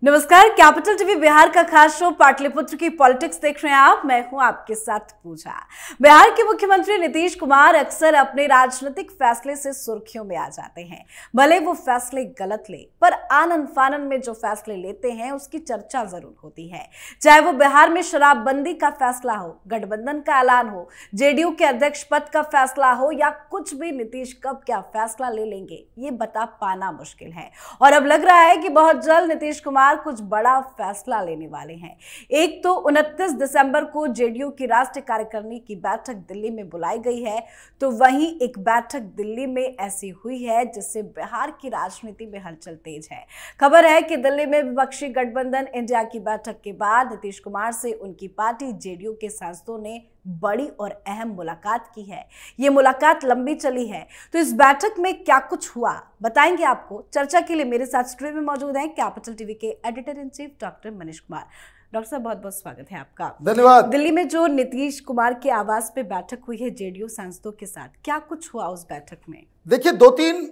नमस्कार, capital TV Bihar का खास शो पाटलिपुत्र की पॉलिटिक्स देख रहे हैं आप। मैं हूं आपके साथ पूजा। बिहार के मुख्यमंत्री नीतीश कुमार अक्सर अपने राजनीतिक फैसले से सुर्खियों में आ जाते हैं। भले वो फैसले गलत ले, पर आनन फानन में जो फैसले लेते हैं उसकी चर्चा जरूर होती है। चाहे वो बिहार में शराबबंदी का फैसला हो, गठबंधन का ऐलान हो, जेडीयू के अध्यक्ष पद का फैसला हो या कुछ भी, नीतीश कब क्या फैसला ले लेंगे ये बता पाना मुश्किल है। और अब लग रहा है कि बहुत जल्द नीतीश कुमार कुछ बड़ा फैसला लेने वाले हैं। एक तो 29 दिसंबर को जेडीयू की राष्ट्रीय कार्यकारिणी की बैठक दिल्ली में बुलाई गई है, तो वहीं एक बैठक दिल्ली में ऐसी हुई है जिससे बिहार की राजनीति में हलचल तेज है। खबर है कि दिल्ली में विपक्षी गठबंधन इंडिया की बैठक के बाद नीतीश कुमार से उनकी पार्टी जेडीयू के सांसदों ने बड़ी और अहम मुलाकात की है। ये मुलाकात लंबी चली है, तो इस बैठक में क्या कुछ हुआ बताएंगे आपको। चर्चा के लिए मेरे साथ स्टूडियो में मौजूद हैं कैपिटल टीवी के editor in chief doctor Manish Kumar. Doctor साहब, बहुत बहुत स्वागत है आपका। धन्यवाद। दिल्ली में जो नीतीश कुमार के आवास पे बैठक हुई है जेडीयू सांसदों के साथ, क्या कुछ हुआ उस बैठक में? देखिए, दो तीन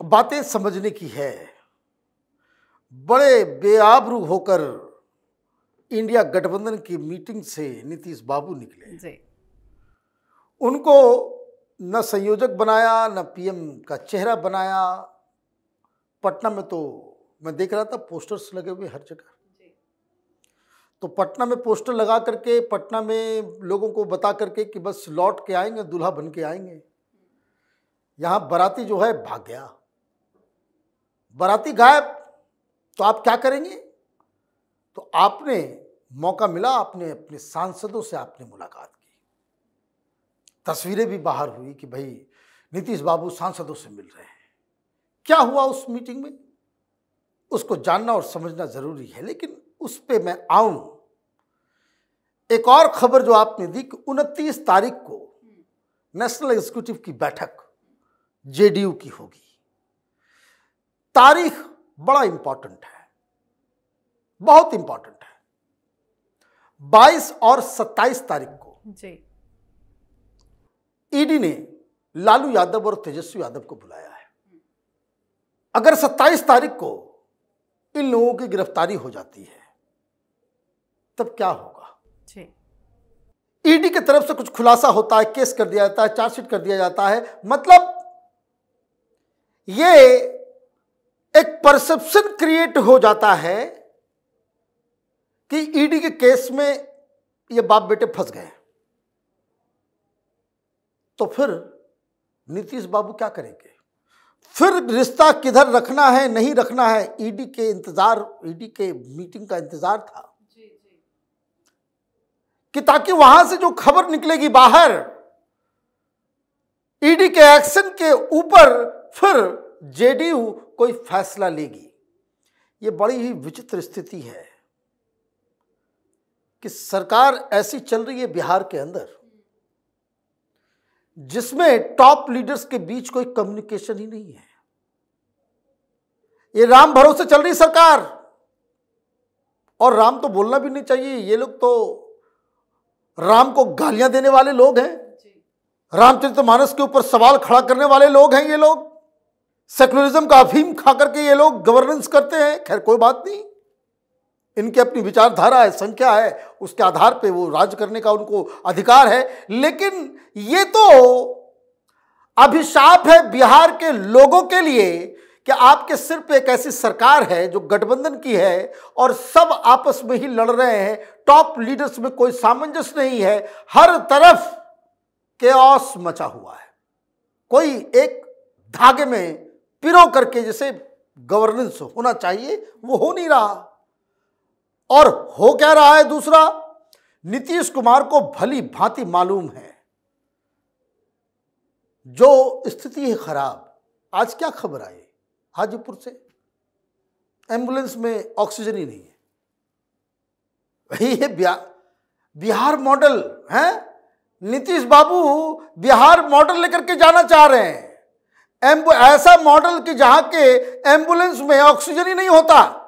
बातें समझने की है। बड़े बेआबरू होकर इंडिया गठबंधन की मीटिंग से नीतीश बाबू निकले जी। उनको न संयोजक बनाया, न पीएम का चेहरा बनाया। पटना में तो मैं देख रहा था पोस्टर्स लगे हुए हर जगह। तो पटना में पोस्टर लगा करके, पटना में लोगों को बता करके कि बस लौट के आएंगे, दूल्हा बन के आएंगे। यहाँ बाराती जो है भाग गया, बाराती गायब। तो आप क्या करेंगे? तो आपने मौका मिला, आपने अपने सांसदों से आपने मुलाकात की। तस्वीरें भी बाहर हुई कि भाई नीतीश बाबू सांसदों से मिल रहे हैं। क्या हुआ उस मीटिंग में, उसको जानना और समझना जरूरी है। लेकिन उस पे मैं आऊं, एक और खबर जो आपने दी कि 29 तारीख को नेशनल एग्जीक्यूटिव की बैठक जेडीयू की होगी। तारीख बड़ा इंपॉर्टेंट है, बहुत इंपॉर्टेंट है। 22 और 27 तारीख को जी ईडी ने लालू यादव और तेजस्वी यादव को बुलाया है। अगर 27 तारीख को इन लोगों की गिरफ्तारी हो जाती है तब क्या होगा? जी। ईडी की तरफ से कुछ खुलासा होता है, केस कर दिया जाता है, चार्जशीट कर दिया जाता है। मतलब ये एक परसेप्शन क्रिएट हो जाता है कि ईडी के केस में ये बाप बेटे फंस गए। तो फिर नीतीश बाबू क्या करेंगे? फिर रिश्ता किधर रखना है, नहीं रखना है, ईडी के इंतजार, ईडी के मीटिंग का इंतजार था कि ताकि वहां से जो खबर निकलेगी बाहर, ईडी के एक्शन के ऊपर फिर जेडीयू कोई फैसला लेगी। ये बड़ी ही विचित्र स्थिति है कि सरकार ऐसी चल रही है बिहार के अंदर जिसमें टॉप लीडर्स के बीच कोई कम्युनिकेशन ही नहीं है। ये राम भरोसे चल रही सरकार, और राम तो बोलना भी नहीं चाहिए। ये लोग तो राम को गालियां देने वाले लोग हैं, रामचरितमानस के ऊपर सवाल खड़ा करने वाले लोग हैं। ये लोग सेकुलरिज्म का अफीम खा करके ये लोग गवर्नेंस करते हैं। खैर कोई बात नहीं, इनकी अपनी विचारधारा है, संख्या है, उसके आधार पे वो राज करने का उनको अधिकार है। लेकिन ये तो अभिशाप है बिहार के लोगों के लिए कि आपके सिर पे एक ऐसी सरकार है जो गठबंधन की है और सब आपस में ही लड़ रहे हैं। टॉप लीडर्स में कोई सामंजस्य नहीं है, हर तरफ केओस मचा हुआ है। कोई एक धागे में पिरो करके जैसे गवर्नेंस होना चाहिए वो हो नहीं रहा। और हो क्या रहा है? दूसरा, नीतीश कुमार को भली भांति मालूम है जो स्थिति है खराब। आज क्या खबर आई हाजीपुर से? एम्बुलेंस में ऑक्सीजन ही नहीं है। ये बिहार मॉडल है। नीतीश बाबू बिहार मॉडल लेकर के जाना चाह रहे हैं। ऐसा मॉडल कि जहां के एम्बुलेंस में ऑक्सीजन ही नहीं होता।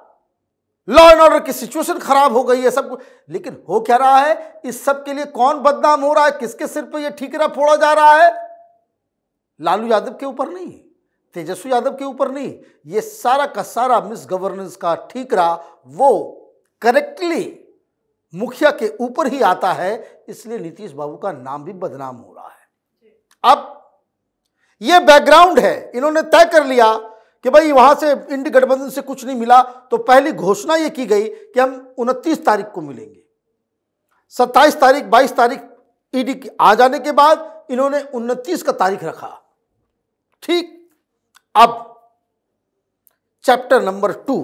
लॉ एंड ऑर्डर की सिचुएशन खराब हो गई है सब कुछ। लेकिन हो क्या रहा है? इस सब के लिए कौन बदनाम हो रहा है? किसके सिर पे ये ठीकरा फोड़ा जा रहा है? लालू यादव के ऊपर नहीं, तेजस्वी यादव के ऊपर नहीं, ये सारा का सारा मिस गवर्नेंस का ठीकरा वो करेक्टली मुखिया के ऊपर ही आता है, इसलिए नीतीश बाबू का नाम भी बदनाम हो रहा है। अब ये बैकग्राउंड है, इन्होंने तय कर लिया कि भाई वहां से इंडी गठबंधन से कुछ नहीं मिला, तो पहली घोषणा ये की गई कि हम 29 तारीख को मिलेंगे। 27 तारीख 22 तारीख ईडी आ जाने के बाद इन्होंने 29 का तारीख रखा। ठीक, अब चैप्टर नंबर 2,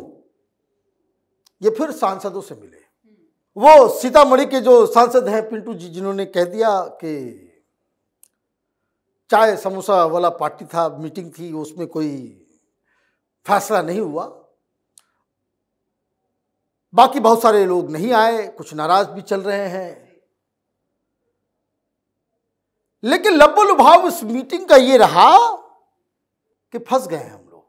ये फिर सांसदों से मिले। वो सीतामढ़ी के जो सांसद हैं पिंटू जी, जिन्होंने कह दिया कि चाय समोसा वाला पार्टी था, मीटिंग थी, उसमें कोई फैसला नहीं हुआ। बाकी बहुत सारे लोग नहीं आए, कुछ नाराज भी चल रहे हैं। लेकिन लब्बो लुभाव इस मीटिंग का ये रहा कि फंस गए हम लोग।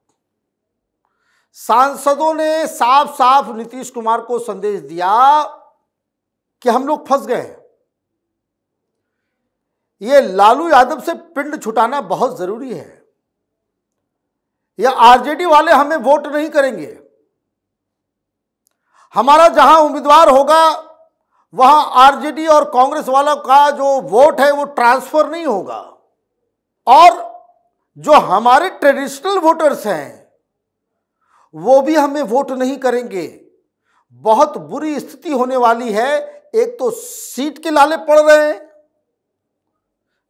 सांसदों ने साफ साफ नीतीश कुमार को संदेश दिया कि हम लोग फंस गए हैं। ये लालू यादव से पिंड छुटाना बहुत जरूरी है। ये आरजेडी वाले हमें वोट नहीं करेंगे। हमारा जहां उम्मीदवार होगा वहां आरजेडी और कांग्रेस वालों का जो वोट है वो ट्रांसफर नहीं होगा, और जो हमारे ट्रेडिशनल वोटर्स हैं वो भी हमें वोट नहीं करेंगे। बहुत बुरी स्थिति होने वाली है। एक तो सीट के लाले पड़ रहे हैं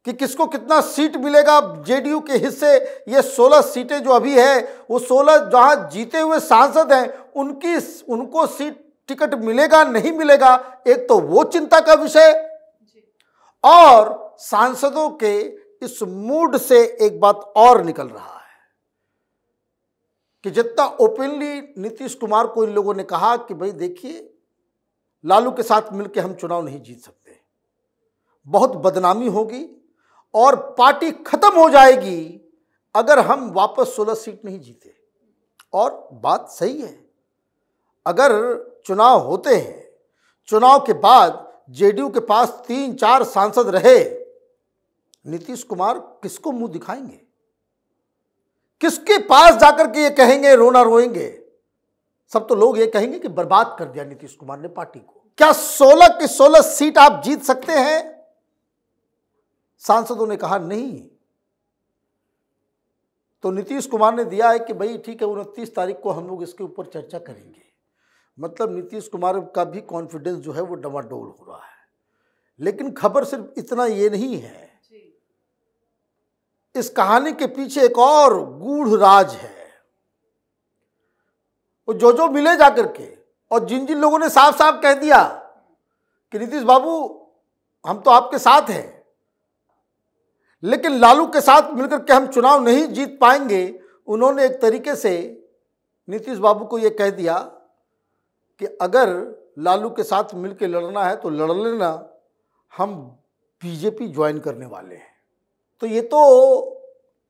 कि किसको कितना सीट मिलेगा। जेडीयू के हिस्से ये 16 सीटें जो अभी है, वो 16 जहां जीते हुए सांसद हैं उनको सीट टिकट मिलेगा नहीं मिलेगा, एक तो वो चिंता का विषय। और सांसदों के इस मूड से एक बात और निकल रहा है कि जितना ओपनली नीतीश कुमार को इन लोगों ने कहा कि भाई देखिए, लालू के साथ मिलकर हम चुनाव नहीं जीत सकते, बहुत बदनामी होगी और पार्टी खत्म हो जाएगी अगर हम वापस 16 सीट नहीं जीते। और बात सही है, अगर चुनाव होते हैं, चुनाव के बाद जेडीयू के पास 3-4 सांसद रहे, नीतीश कुमार किसको मुंह दिखाएंगे? किसके पास जाकर के ये कहेंगे रोना रोएंगे? सब तो लोग ये कहेंगे कि बर्बाद कर दिया नीतीश कुमार ने पार्टी को। क्या 16 की 16 सीट आप जीत सकते हैं? सांसदों ने कहा नहीं। तो नीतीश कुमार ने दिया है कि भाई ठीक है, 29 तारीख को हम लोग इसके ऊपर चर्चा करेंगे। मतलब नीतीश कुमार का भी कॉन्फिडेंस जो है वो डमाडोल हो रहा है। लेकिन खबर सिर्फ इतना ये नहीं है, इस कहानी के पीछे एक और गूढ़ राज है। वो जो मिले जाकर के, और जिन जिन लोगों ने साफ साफ कह दिया कि नीतीश बाबू हम तो आपके साथ हैं, लेकिन लालू के साथ मिलकर के हम चुनाव नहीं जीत पाएंगे, उन्होंने एक तरीके से नीतीश बाबू को यह कह दिया कि अगर लालू के साथ मिलकर लड़ना है तो लड़ लेना, हम बीजेपी ज्वाइन करने वाले हैं। तो ये तो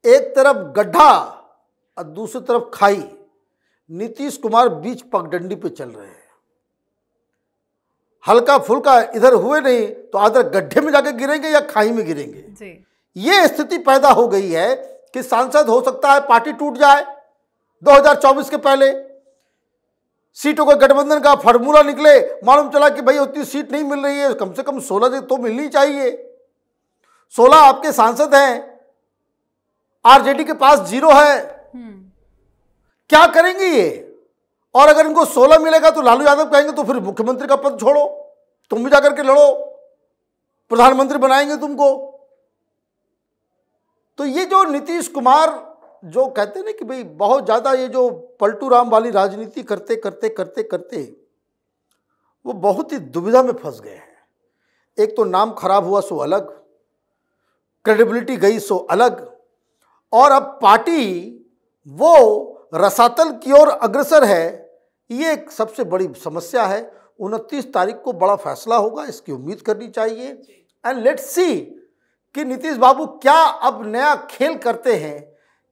एक तरफ गड्ढा और दूसरी तरफ खाई, नीतीश कुमार बीच पगडंडी पे चल रहे हैं। हल्का फुल्का इधर हुए नहीं तो आधर गड्ढे में जाके गिरेंगे या खाई में गिरेंगे जी। ये स्थिति पैदा हो गई है कि सांसद हो सकता है पार्टी टूट जाए 2024 के पहले, सीटों का गठबंधन का फार्मूला निकले, मालूम चला कि भाई उतनी सीट नहीं मिल रही है, कम से कम 16 तो मिलनी चाहिए। 16 आपके सांसद हैं, आरजेडी के पास 0 है, क्या करेंगे ये? और अगर इनको 16 मिलेगा तो लालू यादव कहेंगे तो फिर मुख्यमंत्री का पद छोड़ो, तुम भी जाकर के लड़ो, प्रधानमंत्री बनाएंगे तुमको। तो ये जो नीतीश कुमार जो कहते हैं ना कि भाई बहुत ज्यादा ये जो पलटू राम वाली राजनीति करते करते करते करते वो बहुत ही दुविधा में फंस गए हैं। एक तो नाम खराब हुआ सो अलग, क्रेडिबिलिटी गई सो अलग, और अब पार्टी वो रसातल की ओर अग्रसर है। ये एक सबसे बड़ी समस्या है। 29 तारीख को बड़ा फैसला होगा, इसकी उम्मीद करनी चाहिए। एंड लेट्स सी कि नीतीश बाबू क्या अब नया खेल करते हैं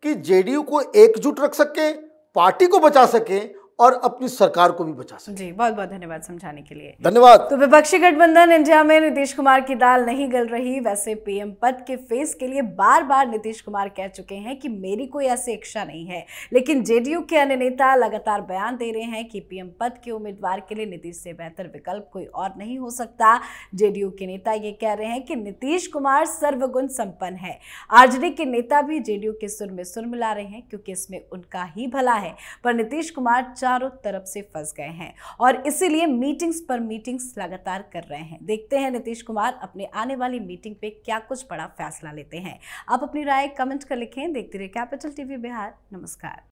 कि जेडीयू को एकजुट रख सके, पार्टी को बचा सके और अपनी सरकार को भी बचा सके। जी, बहुत बहुत धन्यवाद समझाने के लिए। धन्यवाद। तो विपक्षी गठबंधन इंडिया में नीतीश कुमार की दाल नहीं गल रही। वैसे पीएम पद के फेस के लिए बार बार नीतीश कुमार कह चुके हैं कि मेरी कोई ऐसी इच्छा नहीं है, लेकिन जेडीयू के अन्य नेता लगातार बयान दे रहे हैं कि पीएम पद के उम्मीदवार के लिए नीतीश से बेहतर विकल्प कोई और नहीं हो सकता। जेडीयू के नेता ये कह रहे हैं कि नीतीश कुमार सर्वगुण संपन्न है। आरजेडी के नेता भी जेडीयू के सुर में सुर मिला रहे हैं, क्योंकि इसमें उनका ही भला है। पर नीतीश कुमार चारों तरफ से फंस गए हैं और इसीलिए मीटिंग्स पर मीटिंग्स लगातार कर रहे हैं। देखते हैं नीतीश कुमार अपने आने वाली मीटिंग पे क्या कुछ बड़ा फैसला लेते हैं। आप अपनी राय कमेंट कर लिखें। देखते रहिए कैपिटल टीवी बिहार। नमस्कार।